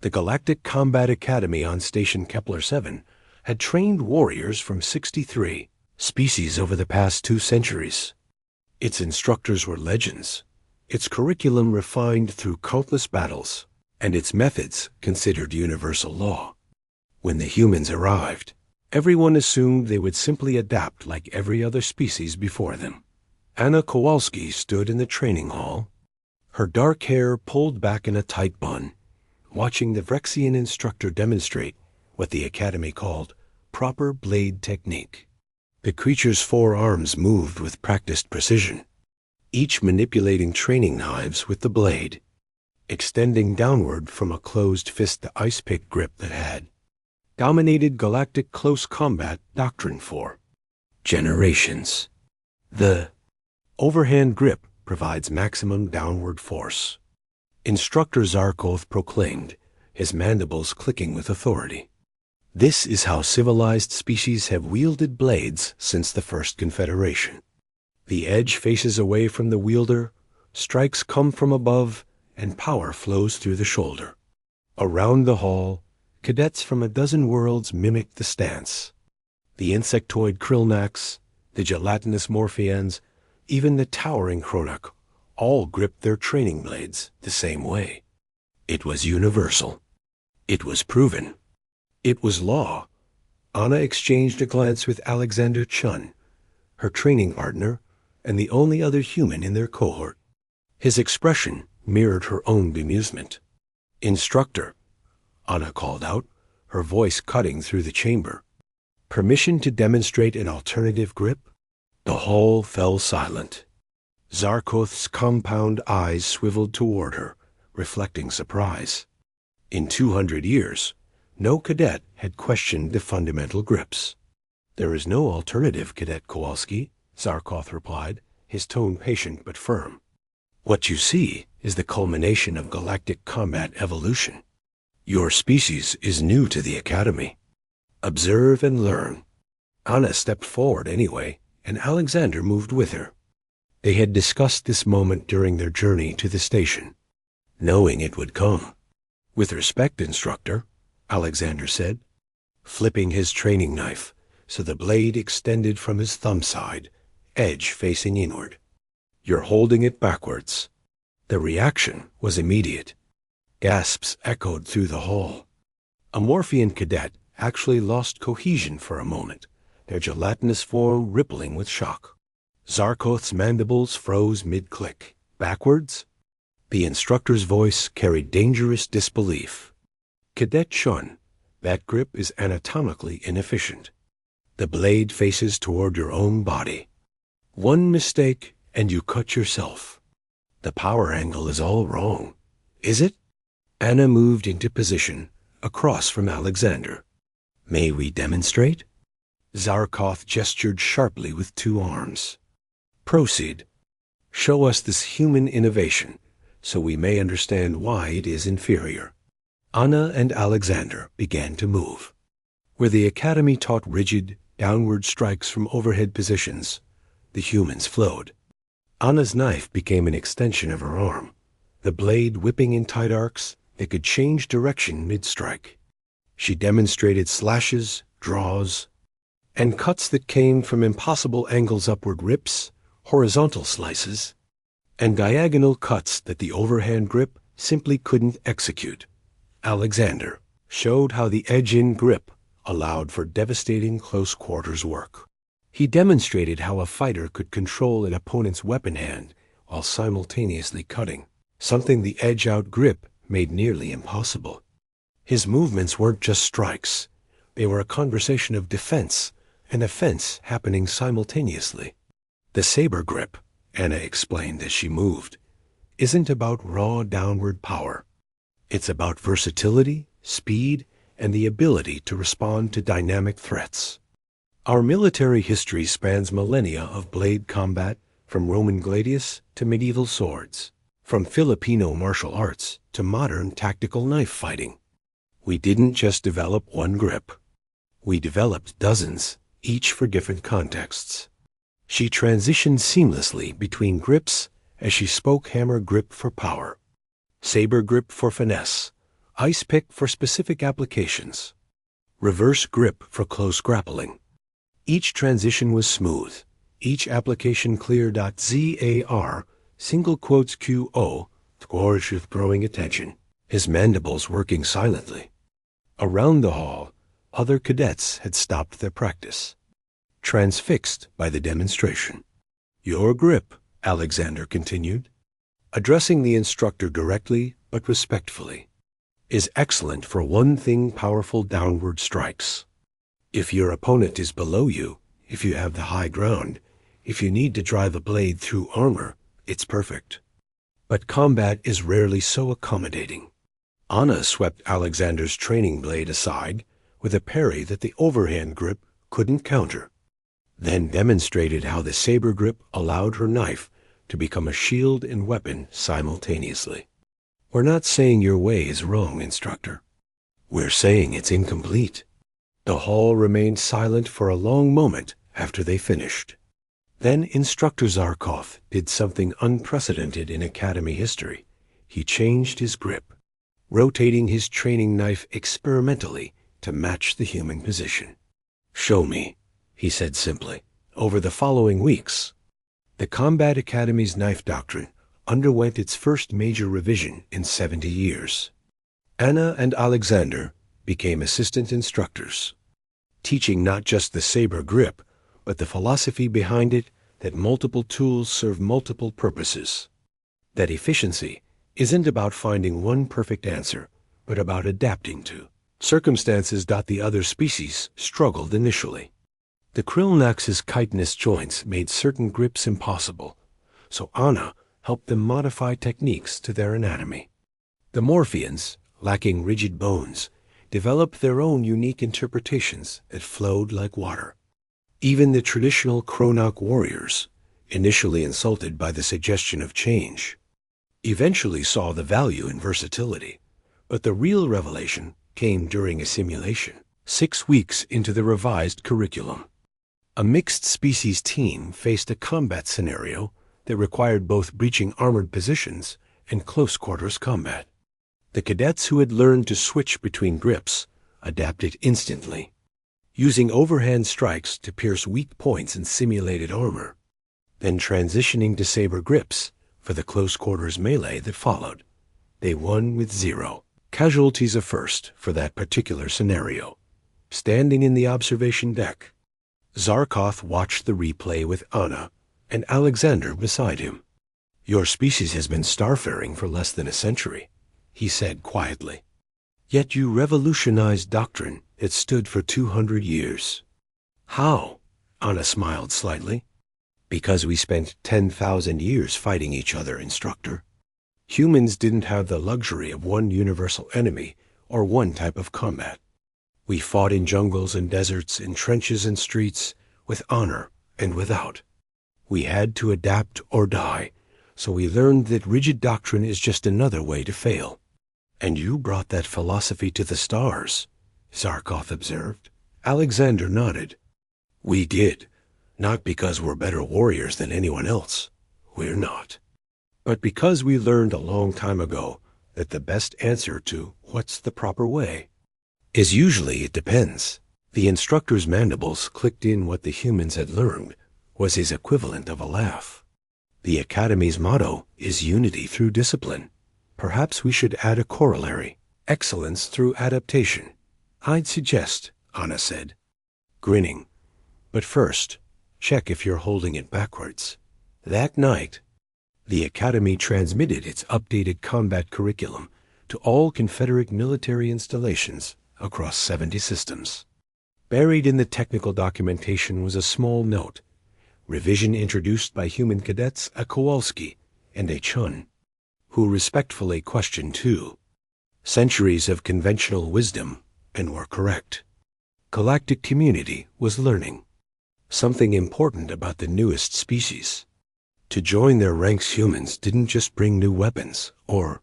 The Galactic Combat Academy on Station Kepler-7 had trained warriors from 63 species over the past 2 centuries. Its instructors were legends, its curriculum refined through countless battles, and its methods considered universal law. When the humans arrived, everyone assumed they would simply adapt like every other species before them. Anna Kowalski stood in the training hall, her dark hair pulled back in a tight bun, watching the Vrexian instructor demonstrate what the Academy called proper blade technique. The creature's 4 arms moved with practiced precision, each manipulating training knives with the blade, extending downward from a closed fist ice pick grip that had dominated galactic close combat doctrine for generations. The overhand grip provides maximum downward force. Instructor Zarkoth proclaimed, his mandibles clicking with authority. This is how civilized species have wielded blades since the First Confederation. The edge faces away from the wielder, strikes come from above, and power flows through the shoulder. Around the hall, cadets from a dozen worlds mimicked the stance. The insectoid Krillnax, the gelatinous Morphians, even the towering Kronak, all gripped their training blades the same way. It was universal. It was proven. It was law. Anna exchanged a glance with Alexander Chun, her training partner, and the only other human in their cohort. His expression mirrored her own bemusement. "Instructor," Anna called out, her voice cutting through the chamber. "Permission to demonstrate an alternative grip?" The hall fell silent. Zarkoth's compound eyes swiveled toward her, reflecting surprise. In 200 years, no cadet had questioned the fundamental grips. "There is no alternative, Cadet Kowalski," Zarkoth replied, his tone patient but firm. "What you see is the culmination of galactic combat evolution. Your species is new to the Academy. Observe and learn." Anna stepped forward anyway, and Alexander moved with her. They had discussed this moment during their journey to the station, knowing it would come. "With respect, instructor," Alexander said, flipping his training knife so the blade extended from his thumb side, edge facing inward. "You're holding it backwards." The reaction was immediate. Gasps echoed through the hall. A Morphian cadet actually lost cohesion for a moment, their gelatinous form rippling with shock. Zarkoth's mandibles froze mid-click. "Backwards?" The instructor's voice carried dangerous disbelief. "Cadet Chun, that grip is anatomically inefficient. The blade faces toward your own body. One mistake and you cut yourself. The power angle is all wrong. Is it?" Anna moved into position, across from Alexander. "May we demonstrate?" Zarkoth gestured sharply with 2 arms. "Proceed. Show us this human innovation, so we may understand why it is inferior." Anna and Alexander began to move. Where the Academy taught rigid, downward strikes from overhead positions, the humans flowed. Anna's knife became an extension of her arm, the blade whipping in tight arcs that could change direction mid-strike. She demonstrated slashes, draws, and cuts that came from impossible angles, upward rips, horizontal slices, and diagonal cuts that the overhand grip simply couldn't execute. Alexander showed how the edge-in grip allowed for devastating close-quarters work. He demonstrated how a fighter could control an opponent's weapon hand while simultaneously cutting, something the edge-out grip made nearly impossible. His movements weren't just strikes. They were a conversation of defense and offense happening simultaneously. The saber grip, Anna explained as she moved, isn't about raw downward power. It's about versatility, speed, and the ability to respond to dynamic threats. Our military history spans millennia of blade combat, from Roman gladius to medieval swords, from Filipino martial arts to modern tactical knife fighting. We didn't just develop one grip. We developed dozens, each for different contexts. She transitioned seamlessly between grips as she spoke: hammer grip for power, saber grip for finesse, ice pick for specific applications, reverse grip for close grappling. Each transition was smooth, each application clear. ZAR, single quotes QO, Squarish with growing attention, his mandibles working silently. Around the hall, other cadets had stopped their practice, transfixed by the demonstration. Your grip, Alexander continued, addressing the instructor directly but respectfully, is excellent for one-thing powerful downward strikes. If your opponent is below you, if you have the high ground, if you need to drive a blade through armor, it's perfect. But combat is rarely so accommodating. Anna swept Alexander's training blade aside with a parry that the overhand grip couldn't counter, then demonstrated how the saber grip allowed her knife to become a shield and weapon simultaneously. We're not saying your way is wrong, instructor. We're saying it's incomplete. The hall remained silent for a long moment after they finished. Then Instructor Zarkov did something unprecedented in Academy history. He changed his grip, rotating his training knife experimentally to match the human position. Show me, he said simply. Over the following weeks, the Combat Academy's knife doctrine underwent its first major revision in 70 years. Anna and Alexander became assistant instructors, teaching not just the saber grip, but the philosophy behind it, that multiple tools serve multiple purposes. That efficiency isn't about finding one perfect answer, but about adapting to circumstances. The other species struggled initially. The Krillnax's chitinous joints made certain grips impossible, so Anna helped them modify techniques to their anatomy. The Morphians, lacking rigid bones, developed their own unique interpretations that flowed like water. Even the traditional Kronok warriors, initially insulted by the suggestion of change, eventually saw the value in versatility. But the real revelation came during a simulation, 6 weeks into the revised curriculum. A mixed-species team faced a combat scenario that required both breaching armored positions and close-quarters combat. The cadets who had learned to switch between grips adapted instantly, using overhand strikes to pierce weak points in simulated armor, then transitioning to saber grips for the close-quarters melee that followed. They won with 0 casualties first for that particular scenario. Standing in the observation deck, Zarkov watched the replay with Anna and Alexander beside him. Your species has been starfaring for less than a century, he said quietly. Yet you revolutionized doctrine that stood for 200 years. How? Anna smiled slightly. Because we spent 10,000 years fighting each other, instructor. Humans didn't have the luxury of one universal enemy or one type of combat. We fought in jungles and deserts, in trenches and streets, with honor and without. We had to adapt or die, so we learned that rigid doctrine is just another way to fail. And you brought that philosophy to the stars, Zarkov observed. Alexander nodded. We did, not because we're better warriors than anyone else. We're not. But because we learned a long time ago that the best answer to what's the proper way is usually it depends. The instructor's mandibles clicked in. What the humans had learned was his equivalent of a laugh. The Academy's motto is unity through discipline. Perhaps we should add a corollary, excellence through adaptation. I'd suggest, Anna said, grinning. But first, check if you're holding it backwards. That night, the Academy transmitted its updated combat curriculum to all Confederate military installations across 70 systems. Buried in the technical documentation was a small note, revision introduced by human cadets a Kowalski and a Chun, who respectfully questioned 2 centuries of conventional wisdom and were correct. Galactic community was learning something important about the newest species. To join their ranks, humans didn't just bring new weapons or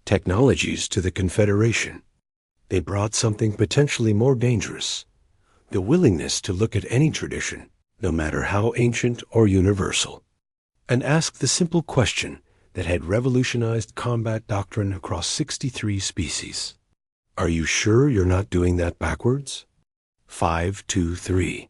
technologies to the Confederation. They brought something potentially more dangerous, the willingness to look at any tradition, no matter how ancient or universal, and ask the simple question that had revolutionized combat doctrine across 63 species. Are you sure you're not doing that backwards? 5, 2, 3.